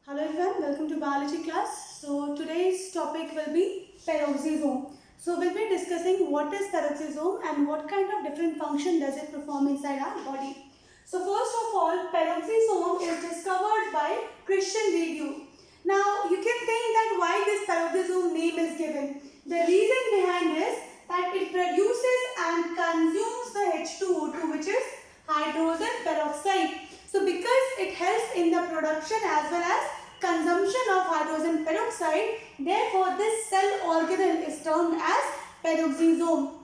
Hello everyone, welcome to biology class. So today's topic will be peroxisome. So we'll be discussing what is peroxisome and what kind of different function does it perform inside our body. So first of all, peroxisome is discovered by Christian Review. Now you can think that why this peroxisome name is given. The reason behind is that it produces and consumes the H2O2, which is hydrogen peroxide. So because it helps in the production as well as consumption of hydrogen peroxide, therefore this cell organelle is termed as peroxisome.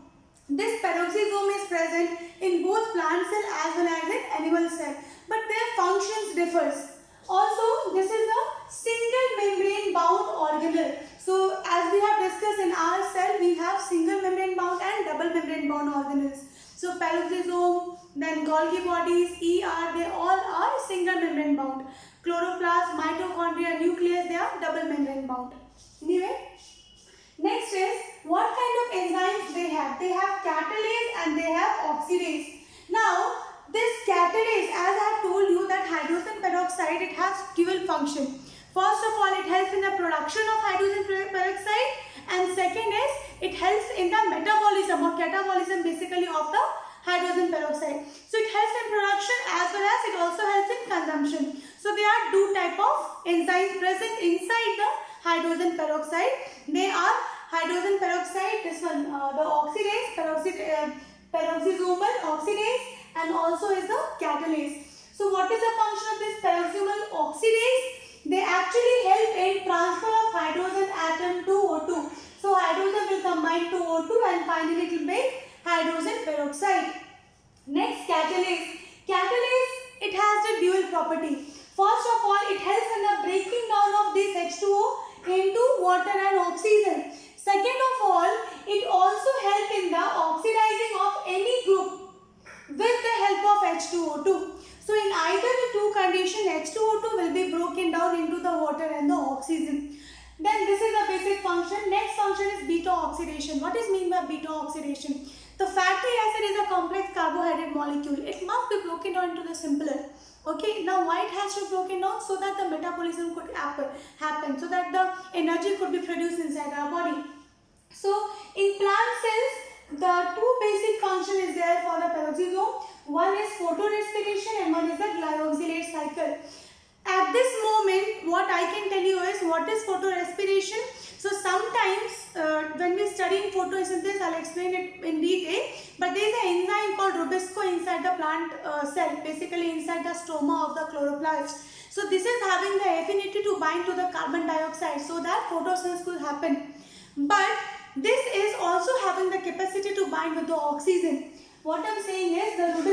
This peroxisome is present in both plant cell as well as in animal cell, but their functions differs. Also, this is a single membrane bound organelle. So as we have discussed, in our cell we have single membrane bound and double membrane bound organelles. So peroxisome, then Golgi bodies, ER, they all are single membrane bound. Chloroplast, mitochondria, nucleus, they are double membrane bound. Anyway, next is what kind of enzymes they have. They have catalase and they have oxidase. Now, this catalase, as I have told you that hydrogen peroxide, it has dual function. First of all, it helps in the production of hydrogen peroxide, and second is it helps in the metabolism or catabolism basically of the hydrogen peroxide. So it helps in production as well as it also helps in consumption. So there are two type of enzymes present inside the hydrogen peroxide. They are hydrogen peroxide, this one, the oxidase, peroxisomal oxidase, and also is the catalase. So what is the function of this peroxisomal oxidase? They actually help in transfer of hydrogen atom to O2. So hydrogen will combine to O2 and finally it will make hydrogen peroxide. Next, catalase. Catalase, it has the dual property. First of all, it helps in the breaking down of this H2O into water and oxygen. Second of all, it also helps in the oxidizing of any group with the help of H2O2. So in either the two conditions, H2O2 will be broken down into the water and the oxygen. Then this is the basic function. Next function is beta oxidation. What is mean by beta oxidation? The fatty acid is a complex carbohydrate molecule. It must be broken down into the simpler. Okay, now why it has to be broken down? So that the metabolism could happen, so that the energy could be produced inside our body. So in plant cells, the two basic function is there for the peroxisome. One is photorespiration and one is the glyoxylate cycle. At this moment, what I can tell you is what is photorespiration. So sometimes when we study photosynthesis, I'll explain it in detail. But there is an enzyme called rubisco inside the plant cell, basically inside the stroma of the chloroplast. So this is having the affinity to bind to the carbon dioxide so that photosynthesis could happen. But this is also having the capacity to bind with the oxygen. What I am saying is the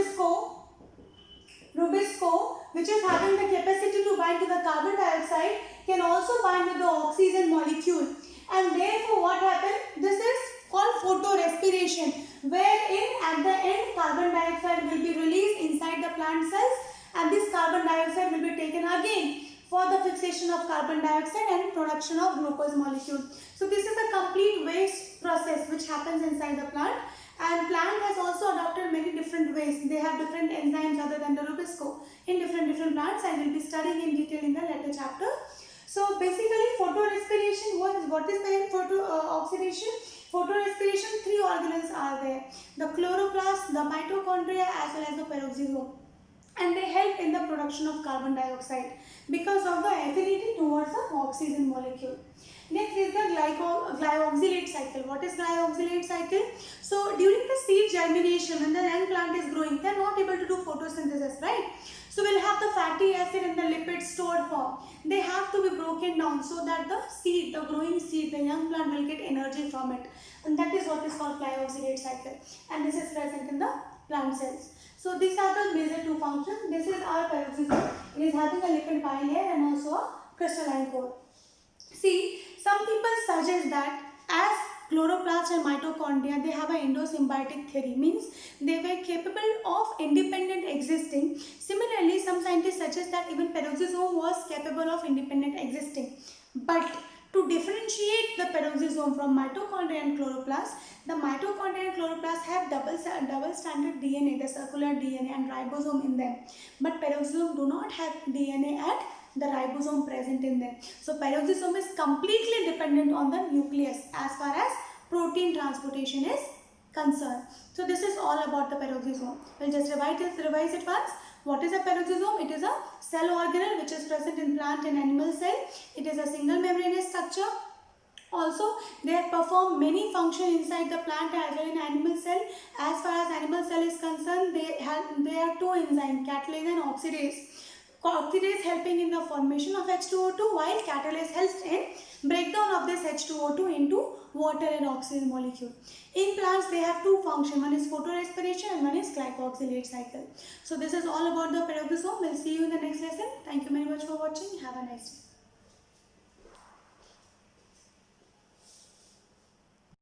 rubisco, which is having the capacity to bind to the carbon dioxide, can also bind with the oxygen molecule. And therefore what happens? This is called photorespiration, wherein at the end carbon dioxide will be released inside the plant cells, and this carbon dioxide will be taken again for the fixation of carbon dioxide and production of glucose molecule. So this is a complete waste process which happens inside the plant. And plant has also adopted many different ways. They have different enzymes other than the rubisco in different plants. I will be studying in detail in the later chapter. So basically photorespiration, what is the oxidation? Photorespiration, three organelles are there. The chloroplast, the mitochondria as well as the peroxisome. And they help in the production of carbon dioxide because of the affinity towards the oxygen molecule. Next is the glyoxylate cycle. What is glyoxylate cycle? So during the seed germination, when the young plant is growing, they are not able to do photosynthesis, right? So we'll have the fatty acid and the lipids stored form. They have to be broken down so that the seed, the growing seed, the young plant will get energy from it. And that is what is called glyoxylate cycle. And this is present in the plant cells. So these are the major two functions. This is our peroxisome. It is having a lipid bilayer and also a crystalline core. See, some people suggest that as chloroplast and mitochondria, they have an endosymbiotic theory, means they were capable of independent existing. Similarly, some scientists suggest that even peroxisome was capable of independent existing. But to differentiate the peroxisome from mitochondria and chloroplast, the mitochondria and chloroplast have double stranded DNA, the circular DNA and ribosome in them. But peroxisome do not have DNA at the ribosome present in them. So peroxisome is completely dependent on the nucleus as far as protein transportation is concerned. So this is all about the peroxisome. We'll just revise it once. What is a peroxisome? It is a cell organelle which is present in plant and animal cell. It is a single membranous structure. Also, they perform many functions inside the plant as well in animal cell. As far as animal cell is concerned, there are two enzymes, catalase and oxidase. Oxidase helping in the formation of H2O2, while catalase helps in breakdown of this H2O2 into water and oxygen molecule. In plants, they have two functions. One is photorespiration and one is glycoxylate cycle. So this is all about the peroxisome. We'll see you in the next lesson. Thank you very much for watching. Have a nice day.